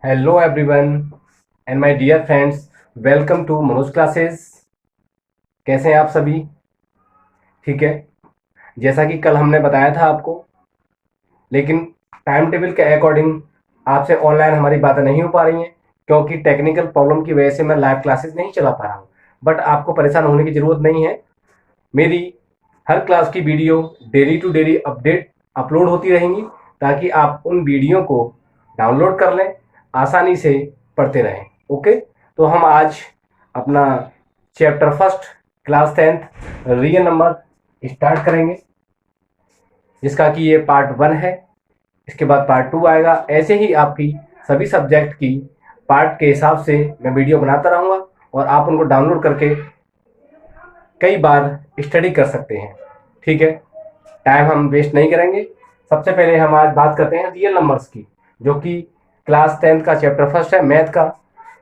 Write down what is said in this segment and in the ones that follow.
Hello everyone and my dear friends, welcome to Manoj classes. कैसे हैं आप सभी? ठीक है। जैसा कि कल हमने बताया था आपको, लेकिन टाइम टेबल के अकॉर्डिंग आपसे ऑनलाइन हमारी बातें नहीं हो पा रही हैं, क्योंकि टेक्निकल प्रॉब्लम की वजह से मैं लाइव क्लासेस नहीं चला पा रहा हूँ। बट आपको परेशान होने की ज़रूरत नहीं है। मेरी हर क्लास की video daily to daily update upload होती रहेंगी, ताकि आप उन वीडियो को डाउनलोड कर लें, आसानी से पढ़ते रहें। ओके, तो हम आज अपना chapter first class 10th real number start करेंगे, जिसका कि ये पार्ट 1 है। इसके बाद पार्ट 2 आएगा। ऐसे ही आपकी सभी सब्जेक्ट की पार्ट के हिसाब से मैं वीडियो बनाता रहूँगा, और आप उनको डाउनलोड करके कई बार स्टडी कर सकते हैं। ठीक है, टाइम हम वेस्ट नहीं करेंगे। सबसे पहले हम आज बात करते हैं रियल नंबर्स की, जो कि क्लास 10th का चैप्टर फर्स्ट है, मैथ का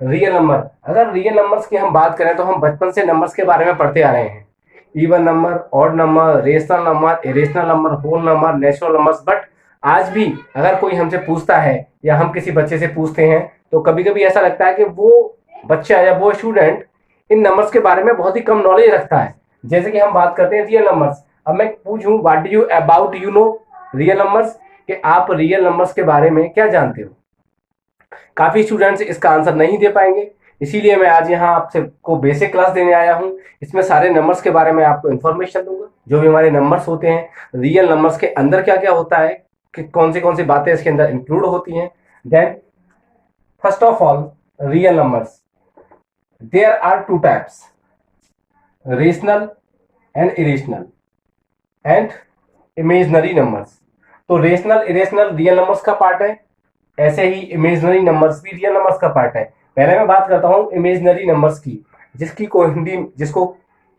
रियल नंबर। अगर रियल नंबर्स की हम बात करें तो हम बचपन से नंबर्स के बारे में पढ़ते आ रहे हैं। Even number, odd number, rational number, irrational number, whole number, natural numbers. But आज भी अगर कोई हमसे पूछता है या हम किसी बच्चे से पूछते हैं, तो कभी कभी ऐसा लगता है कि वो बच्चा या वो स्टूडेंट इन नंबर्स के बारे में बहुत ही कम नॉलेज रखता है। जैसे कि हम बात करते हैं रियल नंबर्स। अब मैं पूछूं what do you about you know real numbers, कि आप रियल नंबर्स के बारे में क्या जानते हो। काफी स्टूडेंट्स इसका आंसर नहीं दे पाएंगे, इसीलिए मैं आज यहाँ आपसे को बेसिक क्लास देने आया हूँ। इसमें सारे नंबर्स के बारे में आपको इन्फॉर्मेशन दूंगा, जो भी हमारे नंबर्स होते हैं, रियल नंबर्स के अंदर क्या क्या होता है, कि कौन सी बातें इसके अंदर इंक्लूड होती हैं। Then first of all, real numbers, there are two types, rational and irrational and imaginary numbers. तो रेशनल इरेशनल रियल नंबर्स का पार्ट है, ऐसे ही इमेजनरी नंबर्स भी रियल नंबर्स का पार्ट है। पहले मैं बात करता हूं इमेजनरी नंबर्स की, जिसको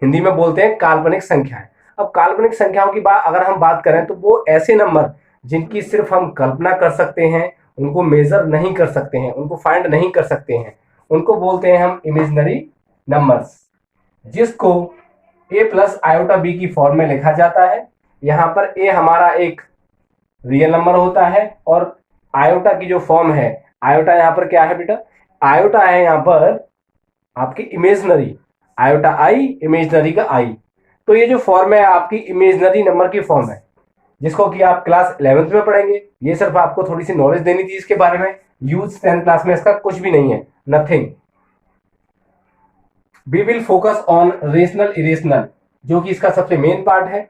हिंदी में बोलते हैं काल्पनिक संख्याएं। अब काल्पनिक संख्याओं की बात अगर हम बात करें, तो वो ऐसे नंबर जिनकी सिर्फ हम कल्पना कर सकते हैं, उनको मेजर नहीं कर सकते हैं, उनको फाइंड नहीं कर सकते हैं, उनको बोलते हैं हम इमेजनरी नंबर्स, जिसको ए प्लस आयोटा बी की फॉर्म में लिखा जाता है। यहाँ पर ए हमारा एक रियल नंबर होता है, और आयोटा की जो फॉर्म है, आयोटा यहाँ पर क्या है बेटा, आयोटा है यहाँ पर आपकी इमेजनरी, आयोटा आई, इमेजनरी का आई। तो ये जो फॉर्म है आपकी इमेजनरी नंबर की फॉर्म है, जिसको कि आप क्लास 11th में पढ़ेंगे। ये सिर्फ आपको थोड़ी सी नॉलेज देनी थी इसके बारे में। यूज 10th क्लास में इसका कुछ भी नहीं है, nothing. We will focus on rational irrational, जो कि इसका सबसे मेन पार्ट है।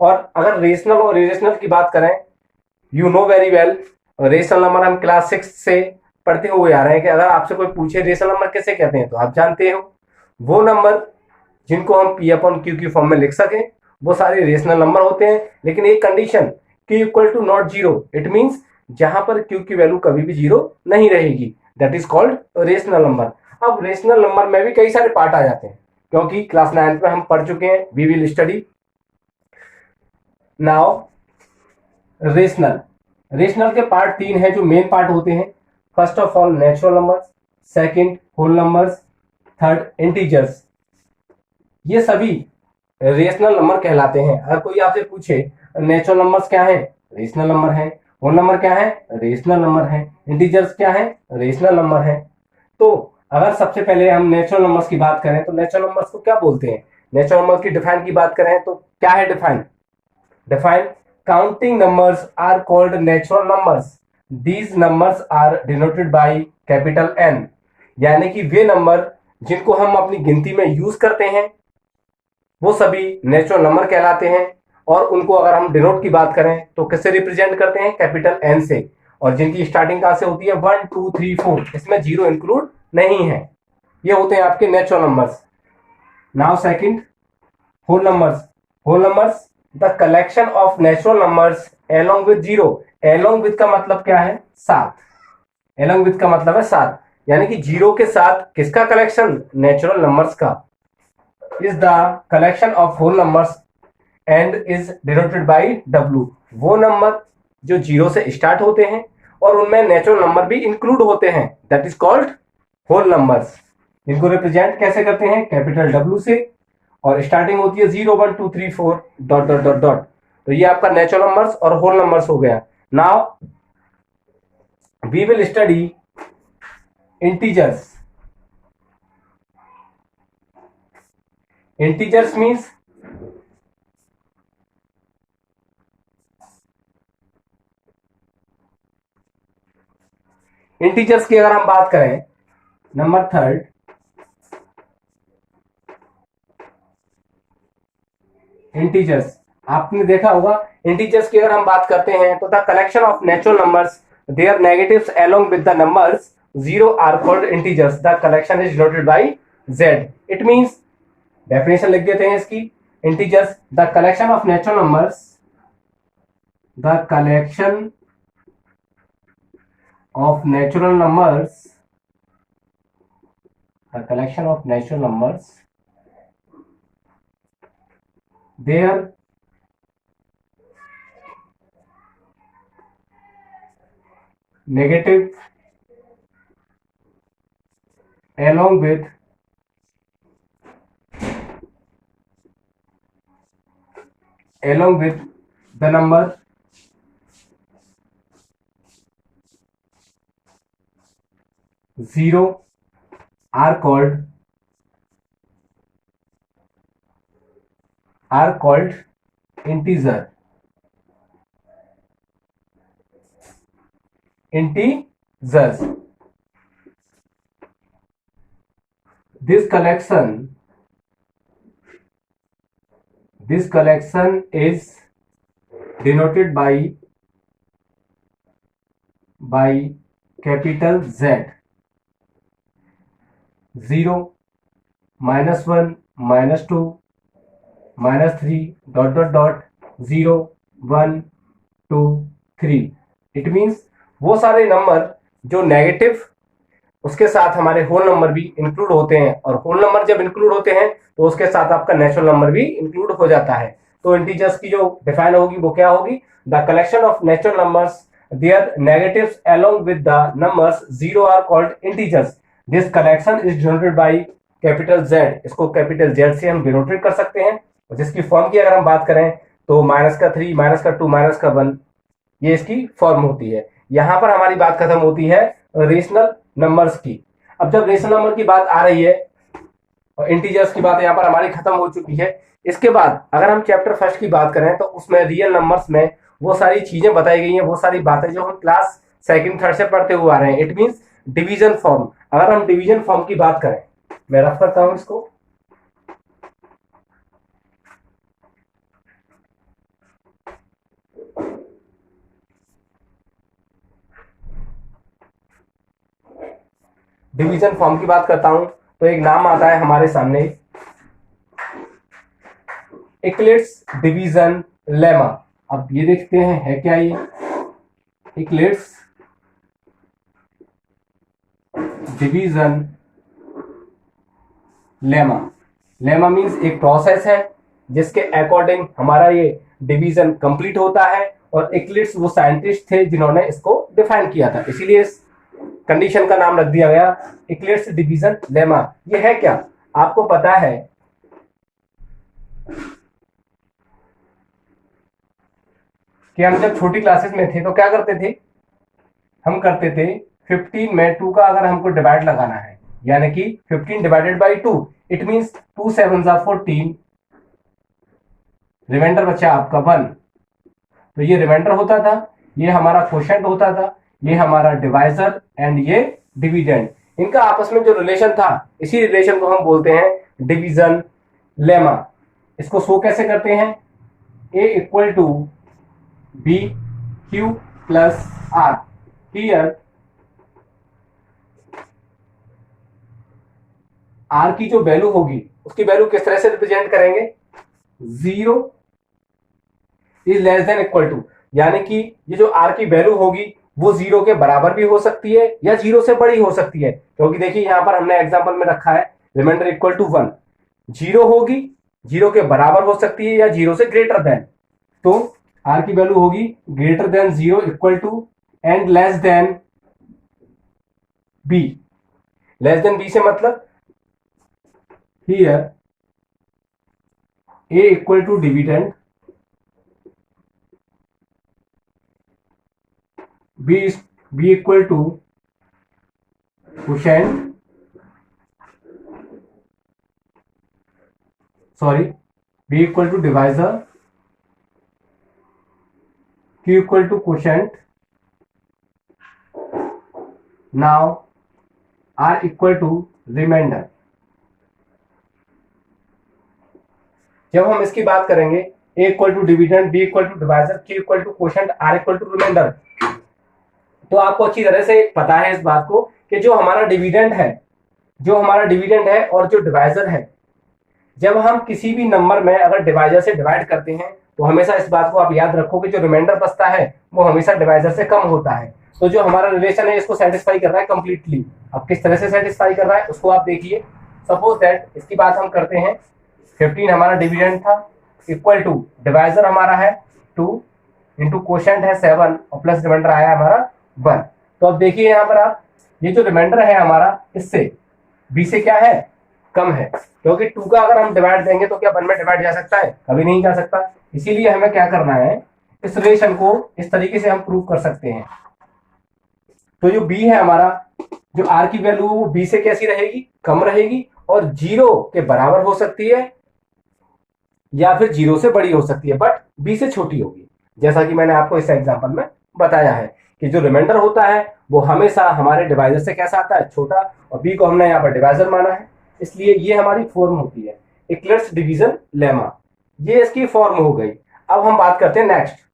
और अगर रेशनल और इरेशनल की बात करें, you know very well, rational number हम क्लास 6 से पढ़ते हुए आ रहे हैं, कि अगर आपसे कोई पूछे रेशनल नंबर कैसे कहते हैं, तो आप जानते हो वो नंबर जिनको हम पी अपॉन क्यू की फॉर्म में लिख सकें, वो सारे रेशनल नंबर होते हैं। लेकिन एक condition, q equal to not zero, it means जहां पर क्यू की वैल्यू कभी भी जीरो नहीं रहेगी, that is called rational number. अब रेशनल नंबर में भी कई सारे पार्ट आ जाते हैं, क्योंकि क्लास 9th में हम पढ़ चुके हैं। We will study now rational. Rational के पार्ट 3 है, जो मेन पार्ट होते हैं। First of all natural numbers, second whole numbers, third integers. ये सभी रेशनल नंबर कहलाते हैं। अगर कोई आपसे पूछे नेचुरल नंबर्स क्या है, रेशनल नंबर है। होल नंबर क्या है, रेशनल नंबर है। इंटीजर्स क्या है, रेशनल नंबर है। तो अगर सबसे पहले हम नेचुरल नंबर्स की बात करें, तो नेचुरल नंबर्स को क्या बोलते हैं। नेचुरल नंबर की डिफाइन की बात करें तो क्या है define, define counting numbers are called natural numbers. These numbers are denoted by capital N. यानी कि वे नंबर जिनको हम अपनी गिनती में यूज करते हैं, वो सभी नेचुरल नंबर कहलाते हैं। और उनको अगर हम डिनोट की बात करें तो किससे रिप्रेजेंट करते हैं, कैपिटल एन से। और जिनकी स्टार्टिंग कहां से होती है, 1 2 3 4, इसमें जीरो इंक्लूड नहीं है। ये होते हैं आपके natural numbers. Now second, whole numbers. Whole numbers the collection of natural numbers along with zero. Along with का मतलब क्या है, साथ। एलोंग विद का मतलब है साथ, यानी कि जीरो के साथ किसका कलेक्शन, नेचुरल नंबर्स का। Is the collection of whole numbers and is denoted by W. वो नंबर जो जीरो से स्टार्ट होते हैं और उनमें नेचुरल नंबर भी इंक्लूड होते हैं, that is called whole numbers. इनको रिप्रेजेंट कैसे करते हैं, कैपिटल डब्ल्यू से, और स्टार्टिंग होती है 0 1 2 3 4 डॉट डॉट डॉट डॉट। तो ये आपका नेचुरल नंबर्स और होल नंबर्स हो गया। Now we will study integers. Integers means integers की अगर हम बात करें, नंबर थर्ड, इंटीजर्स। आपने देखा होगा इंटीजर्स की अगर हम बात करते हैं तो the collection of natural numbers their negatives along with the numbers zero are called integers. The collection is denoted by Z. It means, definition लिख देते हैं इसकी। Integers, the collection of natural numbers, the collection of natural numbers, the collection of natural numbers, their negative along with the number zero are called integer. Integers. This collection is denoted by capital Z. 0, -1, -2, -3, dot dot dot, 0, 1, 2, 3। It means वो सारे number जो negative, उसके साथ हमारे whole number भी include होते हैं, और होल नंबर जब इंक्लूड होते हैं तो उसके साथ आपका नेचुरल नंबर भी इंक्लूड हो जाता है। तो इंटीजर्स की जो डिफाइन होगी वो क्या होगी? The collection of natural numbers their negatives along with the numbers zero are called integers. This collection is denoted by capital Z. इसको कैपिटल जेड से हम डिनोटेड कर सकते हैं, जिसकी फॉर्म की अगर हम बात करें तो -3, -2, -1, ये इसकी फॉर्म होती है। यहां पर हमारी बात खत्म होती है रेशनल नंबर्स की। अब जब रेशनल नंबर की बात आ रही है और इंटीजर्स की बात यहां पर हमारी खत्म हो चुकी है, इसके बाद अगर हम चैप्टर फर्स्ट की बात करें तो उसमें रियल नंबर्स में वो सारी चीजें बताई गई हैं, वो सारी बातें जो हम क्लास सेकंड थर्ड से पढ़ते हुए आ रहे हैं। It means division form. अगर हम डिवीजन फॉर्म की बात करें, मैं रफ करता हूं इसको। डिवीजन फॉर्म की बात करता हूं तो एक नाम आता है हमारे सामने, इक्लिप्स डिवीजन लेमा। अब ये देखते हैं है क्या ये Eclipse division lemma. Lemma means एक प्रोसेस है जिसके अकॉर्डिंग हमारा ये डिवीजन कंप्लीट होता है, और इक्लिप्स वो साइंटिस्ट थे जिन्होंने इसको डिफाइन किया था, इसीलिए इस कंडीशन का नाम रख दिया गया इक्लिप्स डिवीजन लेमा। ये है क्या? आपको पता है कि हम जब छोटी क्लासेस में थे तो क्या करते थे? हम करते थे 15 में 2 का अगर हमको डिवाइड लगाना है, यानी कि 15 divided by 2, it means 2 7 14, remainder बचा आपका 1। तो ये रिमाइंडर होता था, ये हमारा क्वोशेंट होता था, ये हमारा डिवाइजर एंड ये डिविडेंड। इनका आपस में जो रिलेशन था, इसी रिलेशन को हम बोलते हैं डिवीजन लेमा। इसको शो कैसे करते हैं? A equal to b q plus r. Here r की जो वैल्यू होगी उसकी वैल्यू किस तरह से रिप्रेजेंट करेंगे? 0 is less than equal to, यानी कि ये जो आर की वैल्यू होगी वो 0 के बराबर भी हो सकती है या 0 से बड़ी हो सकती है, क्योंकि देखिए यहां पर हमने एग्जांपल में रखा है रिमाइंडर इक्वल टू 1। 0 होगी, 0 के बराबर हो सकती है या 0 से ग्रेटर देन। तो आर की वैल्यू होगी greater than 0 equal to and less than B. Less than B से मतलब here A equal to dividend, B equal to quotient, sorry, B equal to divisor, Q equal to quotient, now R equal to remainder. जब हम इसकी बात करेंगे A equal to dividend, B equal to divisor, Q equal to quotient, R equal to remainder, तो आपको अच्छी तरह से पता है इस बात को कि जो हमारा डिविडेंड है और जो डिवाइजर है, जब हम किसी भी नंबर में अगर डिवाइजर से डिवाइड करते हैं तो हमेशा इस बात को आप याद रखो कि जो रिमाइंडर बचता है वो हमेशा डिवाइजर से कम होता है। तो जो हमारा रिलेशन है इसको सेटिस्फाई कर रहा है कंप्लीटली। अब किस तरह से सेटिस्फाई कर रहा है उसको आप देखिए। सपोज दैट इसकी बात हम करते हैं, 15 हमारा डिविडेंड था, इक्वल टू डिवाइजर हमारा है 2 इंटू क्वोशेंट है 7 और प्लस रिमाइंडर आया हमारा 1। तो अब देखिए यहाँ पर आप, ये जो रिमाइंडर है हमारा इससे बी से क्या है, कम है, क्योंकि 2 का अगर हम डिवाइड देंगे तो क्या 1 में डिवाइड जा सकता है, कभी नहीं जा सकता। इसीलिए हमें क्या करना है, इस रिलेशन को इस तरीके से हम प्रूव कर सकते हैं। तो जो बी है हमारा, जो आर की वैल्यू वो बी से कैसी रहेगी, कम रहेगी और 0 के बराबर हो सकती है या फिर 0 से बड़ी हो सकती है, बट बी से छोटी होगी। जैसा कि मैंने आपको इस एग्जांपल में बताया है कि जो रिमाइंडर होता है वो हमेशा हमारे डिवाइजर से कैसा आता है, छोटा, और बी को हमने यहाँ पर डिवाइजर माना है, इसलिए ये हमारी फॉर्म होती है इक्लिप्स डिवीजन लेमा। ये इसकी फॉर्म हो गई। अब हम बात करते हैं नेक्स्ट।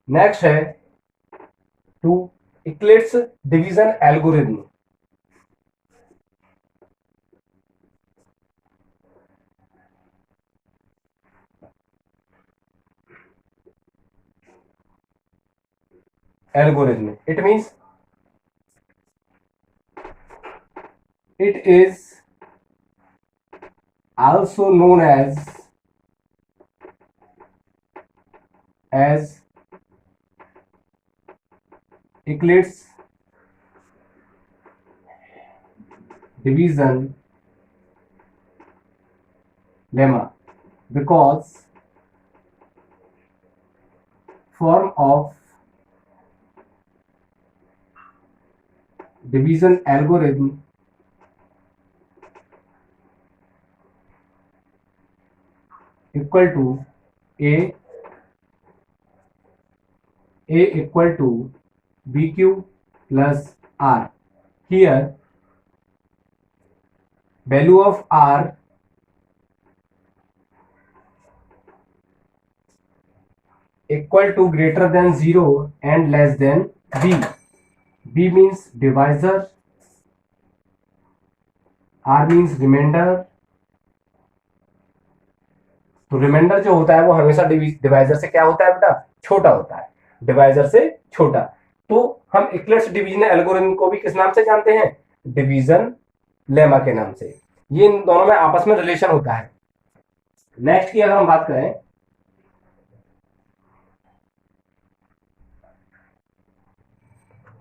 नेक्स्ट है to Euclid's division algorithm. Algorithm, it means it is also known as Euclid's division lemma because form of division algorithm equal to a equal to bq plus r. Here value of r equal to greater than 0 and less than b. b means divisor, r means remainder। तो reminder जो होता है वो हमेशा divisor से क्या होता है बेटा, छोटा होता है, डिवाइजर से छोटा। तो हम इक्लिप्स डिवीजन एल्गोरिथम को भी किस नाम से जानते हैं, डिवीजन लेमा के नाम से। ये इन दोनों में आपस में रिलेशन होता है। नेक्स्ट की अगर हम बात करें,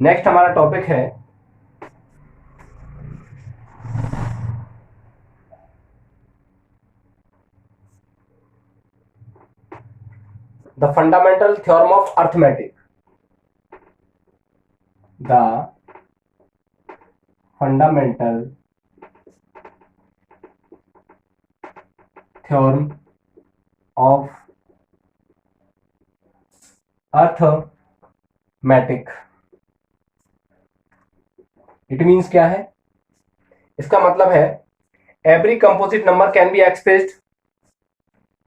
नेक्स्ट हमारा टॉपिक है the fundamental theorem of arithmetic. The fundamental theorem of arithmetic. It means क्या है, इसका मतलब है every composite number can be expressed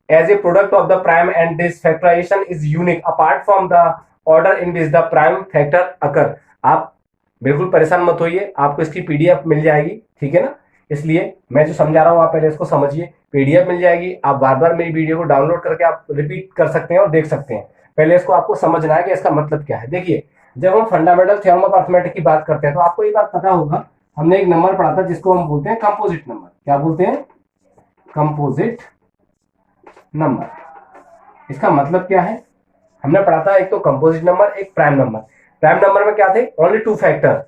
as a product of the prime and this factorization is unique apart from the order in which the prime factor occur। आप बिल्कुल परेशान मत होइए, आपको इसकी पीडीएफ मिल जाएगी, ठीक है ना। इसलिए मैं जो समझा रहा हूँ आप पहले इसको समझिए, पीडीएफ मिल जाएगी, आप बार बार मेरी वीडियो को डाउनलोड करके आप रिपीट कर सकते हैं और देख सकते हैं। पहले इसको आपको समझना है कि इसका मतलब क्या है। देखिए, जब हम फंडामेंटल थ्योरम ऑफ अर्थमेटिक की बात करते हैं तो आपको ये बात पता होगा, हमने एक नंबर पढ़ा था जिसको हम बोलते हैं कंपोजिट नंबर। क्या बोलते हैं, कंपोजिट नंबर। इसका मतलब क्या है, हमने पढ़ा था एक तो कंपोजिट नंबर, एक प्राइम नंबर। प्राइम नंबर में क्या थे, only two factor,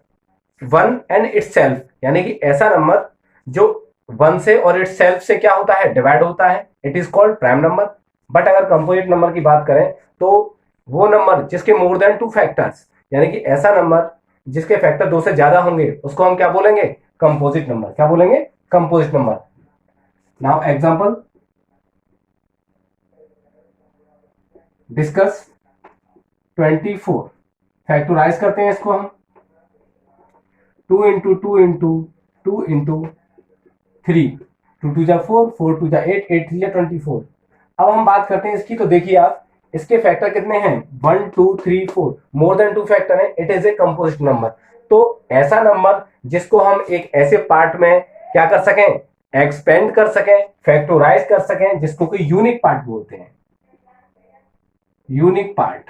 one and it's self, यानी कि ऐसा नंबर जो वन से और इट्स सेल्फ से क्या होता है, डिवाइड होता है, it is called prime number. But अगर कंपोजिट नंबर की बात करें तो वो नंबर जिसके मोर देन टू फैक्टर्स, यानी कि ऐसा नंबर जिसके फैक्टर दो से ज्यादा होंगे, उसको हम क्या बोलेंगे, कंपोजिट नंबर। क्या बोलेंगे, composite number. Now example discuss 24। Factorize करते हैं इसको हम, 2 इंटू 2 इंटू 2 इंटू 3, 2 टू जा 4, 4 टू जा 8, 8 थ्री जा 24। अब हम बात करते हैं इसकी, तो देखिए आप इसके फैक्टर कितने हैं, 1 2 3 4, मोर देन टू फैक्टर है, it is a composite number. तो ऐसा नंबर जिसको हम एक ऐसे पार्ट में क्या कर सकें, एक्सपेंड कर सकें, फैक्टराइज कर सकें, जिसको कोई यूनिक पार्ट बोलते हैं। यूनिक पार्ट,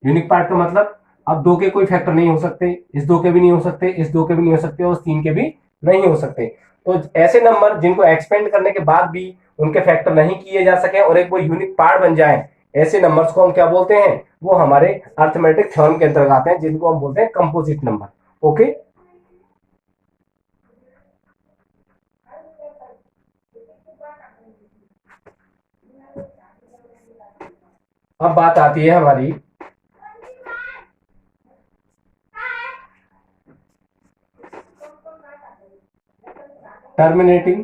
यूनिक पार्ट का मतलब अब दो के कोई फैक्टर नहीं हो सकते, इस दो के भी नहीं हो सकते, इस दो के भी नहीं हो सकते, और तीन के भी नहीं हो सकते। तो ऐसे नंबर जिनको एक्सपेंड करने के बाद भी उनके फैक्टर नहीं किए जा सके और एक वो यूनिक पार्ट बन जाए, ऐसे नंबर्स को हम क्या बोलते हैं, वो हमारे अर्थमेटिक थ्योरम के अंतर्गत आते हैं, जिनको हम बोलते हैं कंपोजिट नंबर। ओके, अब बात आती है हमारी टर्मिनेटिंग।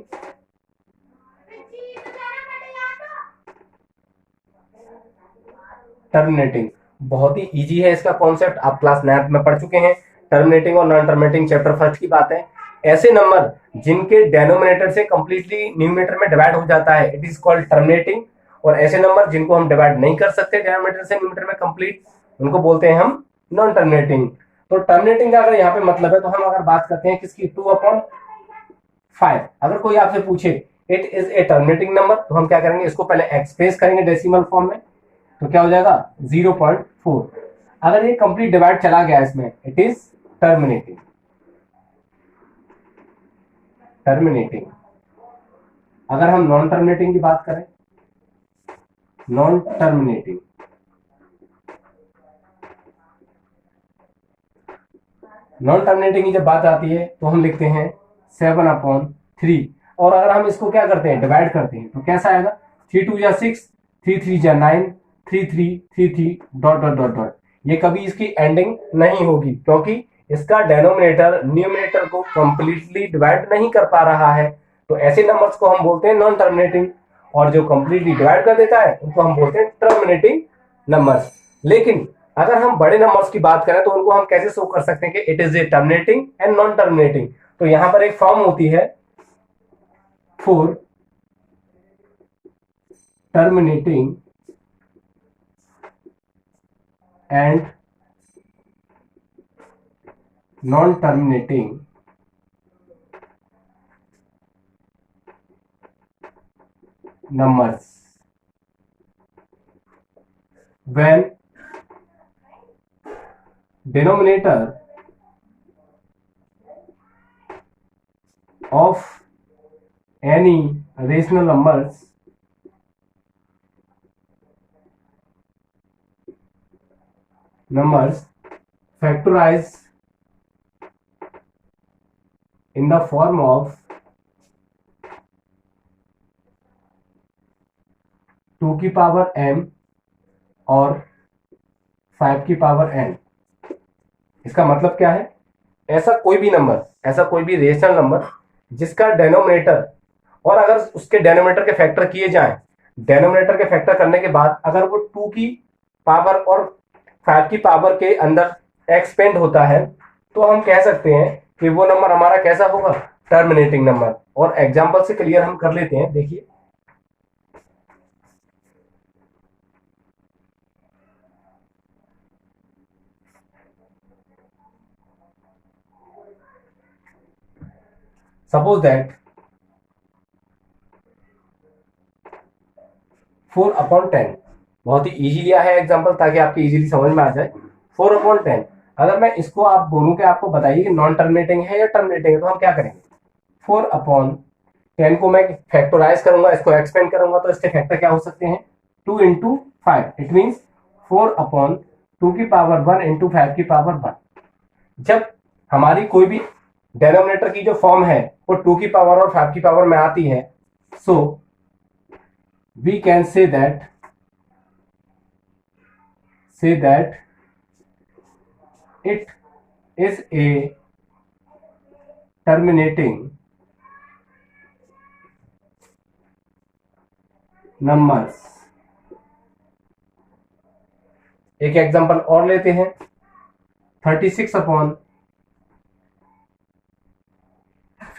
टर्मिनेटिंग बहुत ही इजी है इसका कॉन्सेप्ट, आप क्लास 9 में पढ़ चुके हैं। टर्मिनेटिंग और नॉन टर्मिनेटिंग चैप्टर फर्स्ट की बात है। ऐसे नंबर जिनके डेनोमिनेटर से कंप्लीटली न्यूमरेटर में डिवाइड हो जाता है, इट इज कॉल्ड टर्मिनेटिंग। और ऐसे नंबर जिनको हम डिवाइड नहीं कर सकते डेनोमिनेटर से न्यूमरेटर में कंप्लीट, उनको बोलते हैं हम नॉन टर्मिनेटिंग। तो टर्मिनेटिंग का अगर यहाँ पे मतलब है, तो हम अगर बात करते हैं किसकी, 2/5। अगर कोई आपसे पूछे it is a terminating number, तो हम क्या करेंगे, इसको पहले एक्सप्रेस करेंगे डेसिमल फॉर्म में, तो क्या हो जाएगा 0.4। अगर ये कंप्लीट डिवाइड चला गया इसमें, इट इज टर्मिनेटिंग। टर्मिनेटिंग। अगर हम नॉन टर्मिनेटिंग की बात करें, नॉन टर्मिनेटिंग, नॉन टर्मिनेटिंग की जब बात आती है तो हम लिखते हैं 7/3। और अगर हम इसको क्या करते हैं, डिवाइड करते हैं, तो कैसा आएगा, 3 2 जा 6, 3 3 जा 9, 3 3 3 3 डॉट डॉट डॉट डॉट। ये कभी इसकी एंडिंग नहीं होगी, क्योंकि इसका डेनोमिनेटर न्यूमरेटर को कंप्लीटली डिवाइड नहीं कर पा रहा है। तो ऐसे नंबर्स को हम बोलते हैं नॉन टर्मिनेटिंग, और जो कंप्लीटली डिवाइड कर देता है उनको हम बोलते हैं टर्मिनेटिंग नंबर्स। लेकिन अगर हम बड़े नंबर्स की बात करें, तो उनको हम कैसे शो कर सकते हैं कि it is a terminating and non terminating. तो यहां पर एक फॉर्म होती है for terminating and non terminating numbers when denominator of any rational numbers factorize in the form of 2 की पावर m और 5 की पावर n। इसका मतलब क्या है, ऐसा कोई भी नंबर, ऐसा कोई भी रेशनल नंबर जिसका डेनोमिनेटर, और अगर उसके डेनोमिनेटर के फैक्टर किए जाएं, डेनोमिनेटर के फैक्टर करने के बाद अगर वो 2 की पावर और 5 की पावर के अंदर एक्सपेंड होता है, तो हम कह सकते हैं कि वो नंबर हमारा कैसा होगा, टर्मिनेटिंग नंबर। और एग्जांपल से क्लियर हम कर लेते हैं, देखिए सपोज दैट 4/10, बहुत ही इजी लिया है एग्जांपल ताकि आपके इजीली समझ में आ जाए। 4/10, अगर मैं इसको आप बोलूं कि आपको बताइए कि नॉन टर्मिनेटिंग है या टर्मिनेटिंग है, तो हम क्या करेंगे, 4/10 10 को मैं फैक्टराइज करूंगा, इसको एक्सपेंड करूंगा, तो इसके फैक्टर क्या हो सकते हैं, 2 इंटू 5, इट मीन्स 4 अपॉन 2 की पावर 1 इंटू 5 की पावर 1। जब हमारी कोई भी डेनोमिनेटर की जो फॉर्म है वो 2 की पावर और 5 की पावर में आती है, so we can say that it is a terminating numbers। एक एग्जांपल और लेते हैं, 36 अपॉन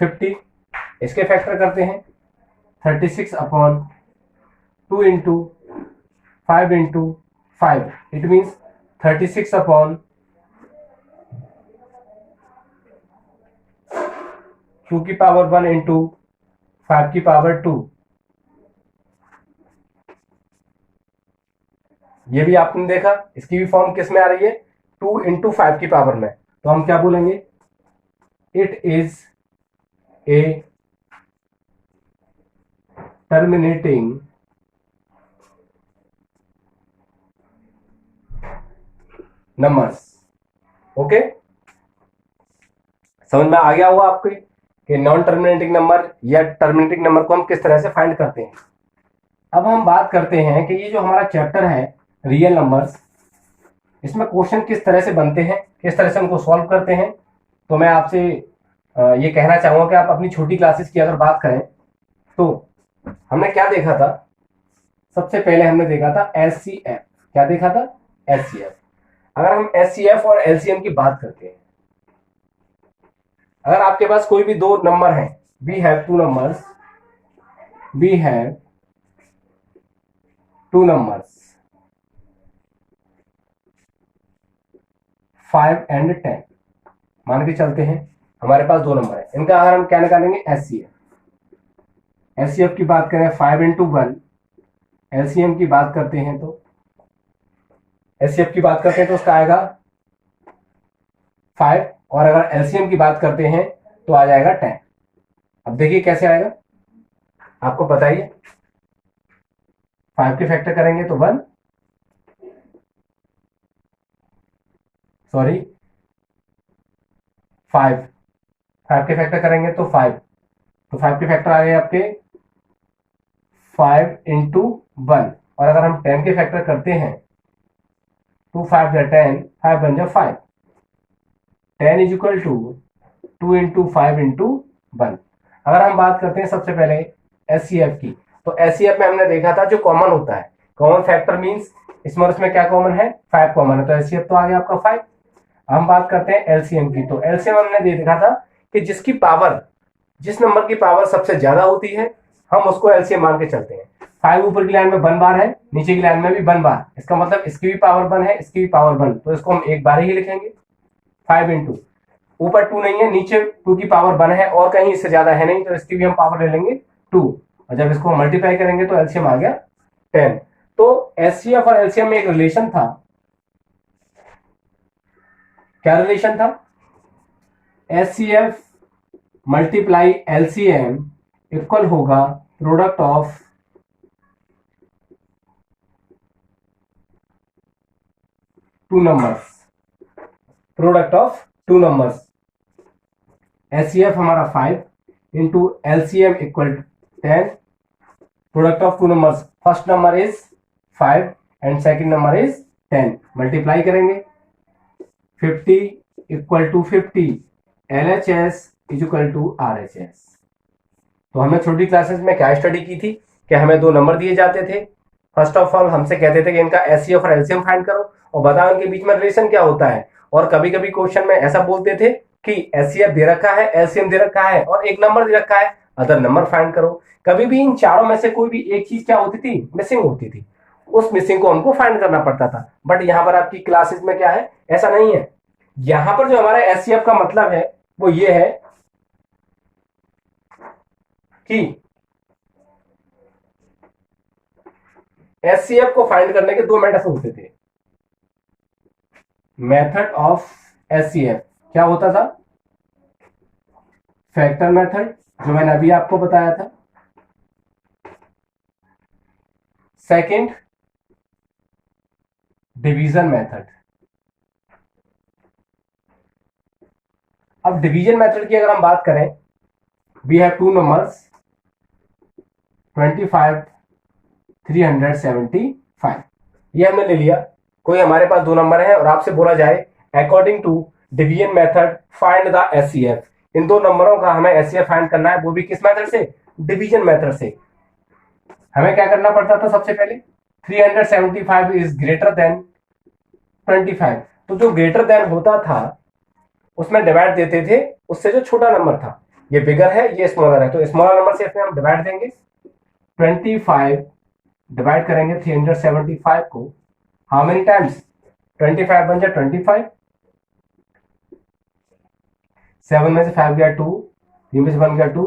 50, इसके फैक्टर करते हैं, 36 upon 2 into 5 into 5, it means 36 upon 2 की पावर 1 इंटू 5 की पावर 2। ये भी आपने देखा, इसकी भी फॉर्म किस में आ रही है, 2 इंटू 5 की पावर में, तो हम क्या बोलेंगे, it is a terminating numbers. Okay, समझ में आ गया होगा आपके कि नॉन टर्मिनेटिंग नंबर या टर्मिनेटिंग नंबर को हम किस तरह से फाइंड करते हैं। अब हम बात करते हैं कि ये जो हमारा चैप्टर है रियल नंबर्स, इसमें क्वेश्चन किस तरह से बनते हैं, किस तरह से उनको सॉल्व करते हैं। तो मैं आपसे ये कहना चाहूंगा कि आप अपनी छोटी क्लासेस की अगर बात करें तो हमने क्या देखा था, सबसे पहले हमने देखा था एचसीएफ। क्या देखा था, एचसीएफ। अगर हम एचसीएफ और एलसीएम की बात करते हैं, अगर आपके पास कोई भी दो नंबर हैं, we have two numbers 5 and 10, मान के चलते हैं हमारे पास दो नंबर है, इनका अगर हम क्या निकालेंगे, एचसीएफ की बात करें 5 इंटू 1, एलसीएम की बात करते हैं तो एचसीएफ की बात करते हैं तो उसका आएगा 5, और अगर एलसीएम की बात करते हैं तो आ जाएगा 10। अब देखिए कैसे आएगा, आपको बताइए, 5 के फैक्टर करेंगे तो 1, सॉरी 5 के फैक्टर करेंगे तो 5, तो 5 के फैक्टर आ गए आपके 5 इंटू 1, और अगर हम 10 के फैक्टर करते हैं, 2 5 जा 10, 5 बन जा 5, 10 is equal to 2 into 5 into 1। अगर हम बात करते हैं सबसे पहले एचसीएफ की, तो एचसीएफ में हमने देखा था जो कॉमन होता है, कॉमन फैक्टर मींस इसमें और इसमें क्या कॉमन है, 5 कॉमन है, तो एचसीएफ तो आ गया आपका 5। हम बात करते हैं एलसीएम की, तो एलसीएम हमने देखा था कि जिसकी पावर, जिस नंबर की पावर सबसे ज्यादा होती है हम उसको एलसीएम मान के चलते हैं। 5 ऊपर की लाइन में 1 बार है, नीचे की लाइन में भी 1 बार, इसका मतलब इसकी भी पावर 1 है, इसकी भी पावर 1, तो इसको हम एक बार ही लिखेंगे। 5 इंटू, ऊपर 2 नहीं है, नीचे 2 की पावर 1 है और कहीं इससे ज्यादा है नहीं, तो इसकी भी हम पावर ले लेंगे 2, और जब इसको मल्टीप्लाई करेंगे तो एलसीएम आ गया 10। तो एचसीएफ और एलसीएम में एक रिलेशन था, क्या रिलेशन था, एचसीएफ मल्टीप्लाई एलसीएम इक्वल होगा product of two numbers. HCF हमारा 5 into LCM equal 10, product of two numbers, first number is 5 and second number is 10, multiply करेंगे 50 equal to 50, LHS is equal to RHS। तो हमने छोटी classes में क्या study की थी कि हमें दो नंबर दिए जाते थे, फर्स्ट ऑफ ऑल हमसे कहते थे कि इनका एचसीएफ और एलसीएम फाइंड करो और बताओ इनके बीच में रिलेशन क्या होता है, और कभी कभी क्वेश्चन में ऐसा बोलते थे कि एचसीएफ दे रखा है, एलसीएम दे रखा है और एक नंबर दे रखा है, अदर नंबर फाइंड करो। कभी भी इन चारों में से कोई भी एक चीज क्या होती थी, मिसिंग होती थी, उस मिसिंग को हमको फाइंड करना पड़ता था। बट यहाँ पर आपकी क्लासेस में क्या है, ऐसा नहीं है। यहां पर जो हमारा एचसीएफ का मतलब है वो ये है कि एचसीएफ को फाइंड करने के दो मेथड होते थे। मेथड ऑफ एचसीएफ क्या होता था, फैक्टर मेथड जो मैंने अभी आपको बताया था। Second, division method. अब डिवीजन मेथड की अगर हम बात करें, वी हैव टू नंबर्स 25, 375। ये हमने ले लिया। कोई हमारे पास दो नंबर है और आपसे बोला जाए according to division method find the HCF. इन दो नंबरों का हमें एचसीएफ फाइंड करना है, वो भी किस मेथड से? डिवीजन मेथड से। हमें क्या करना पड़ता था? सबसे पहले 375 इज ग्रेटर देन 25। तो जो ग्रेटर देन होता था उसमें डिवाइड देते थे उससे जो छोटा नंबर था। ये बिगर है, ये स्मॉलर है, तो स्मॉलर नंबर से इसमें हम डिवाइड देंगे। 25 डिवाइड करेंगे 375 को, हाउ मेनी टाइम्स? 25 बन जाए 25, 7 में से 5 गया 2, 3 में से 1 गया 2,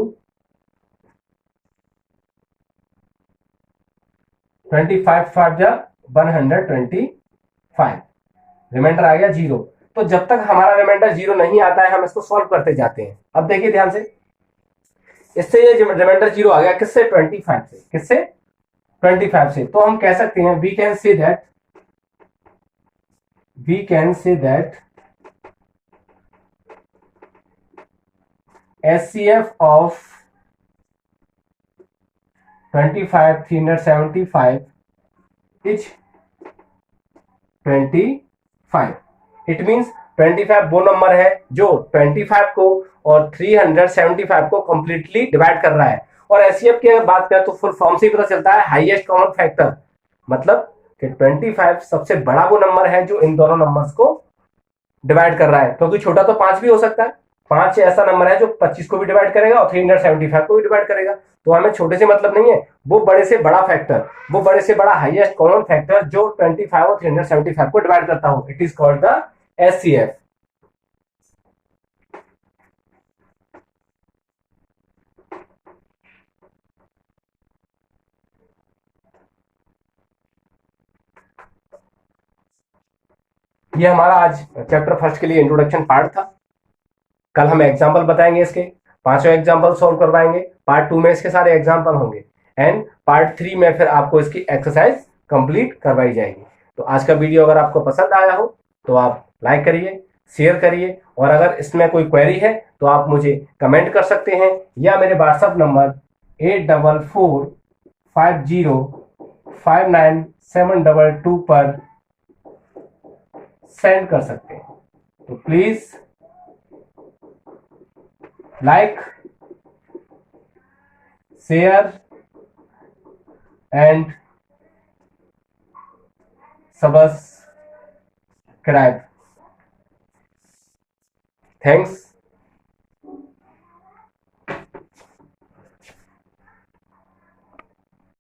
25 5 जा 125, रिमाइंडर आ गया 0। तो जब तक हमारा रिमाइंडर 0 नहीं आता है हम इसको सॉल्व करते जाते हैं। अब देखिए ध्यान से, इससे ये रिमाइंडर 0 आ गया किससे? 25 से। किससे? 25 से। तो हम कह सकते हैं we can say that HCF of 25 375 is 25। It means 25 वो नंबर है जो 25 को और 375 को कंप्लीटली डिवाइड कर रहा है। और एचसीएफ की अगर बात करें तो फुल फॉर्म से ही पता चलता है हाईएस्ट कॉमन फैक्टर। मतलब कि 25 सबसे बड़ा वो नंबर है जो इन दोनों नंबर्स को डिवाइड कर रहा है, क्योंकि छोटा तो 5 भी हो सकता है। 5 ऐसा नंबर है जो 25 को भी डिवाइड करेगा और 375 को भी डिवाइड करेगा। तो हमें छोटे से मतलब नहीं है, वो बड़े से बड़ा फैक्टर, वो बड़े से बड़ा हाईएस्ट कॉमन फैक्टर जो 25 और 375 को डिवाइड करता हो, it is called the HCF. ये हमारा आज चैप्टर फर्स्ट के लिए इंट्रोडक्शन पार्ट था। कल हम एग्जाम्पल बताएंगे, इसके 5 एग्जाम्पल सॉल्व करवाएंगे। पार्ट 2 में इसके सारे एग्जाम्पल होंगे एंड पार्ट 3 में फिर आपको इसकी एक्सरसाइज कंप्लीट करवाई जाएगी। तो आज का वीडियो अगर आपको पसंद आया हो तो आप लाइक करिए, शेयर करिए, और अगर इसमें कोई क्वेरी है तो आप मुझे कमेंट कर सकते हैं या मेरे व्हाट्सएप नंबर 8445059722 पर सेंड कर सकते हैं। तो please like, share and subscribe. Thanks.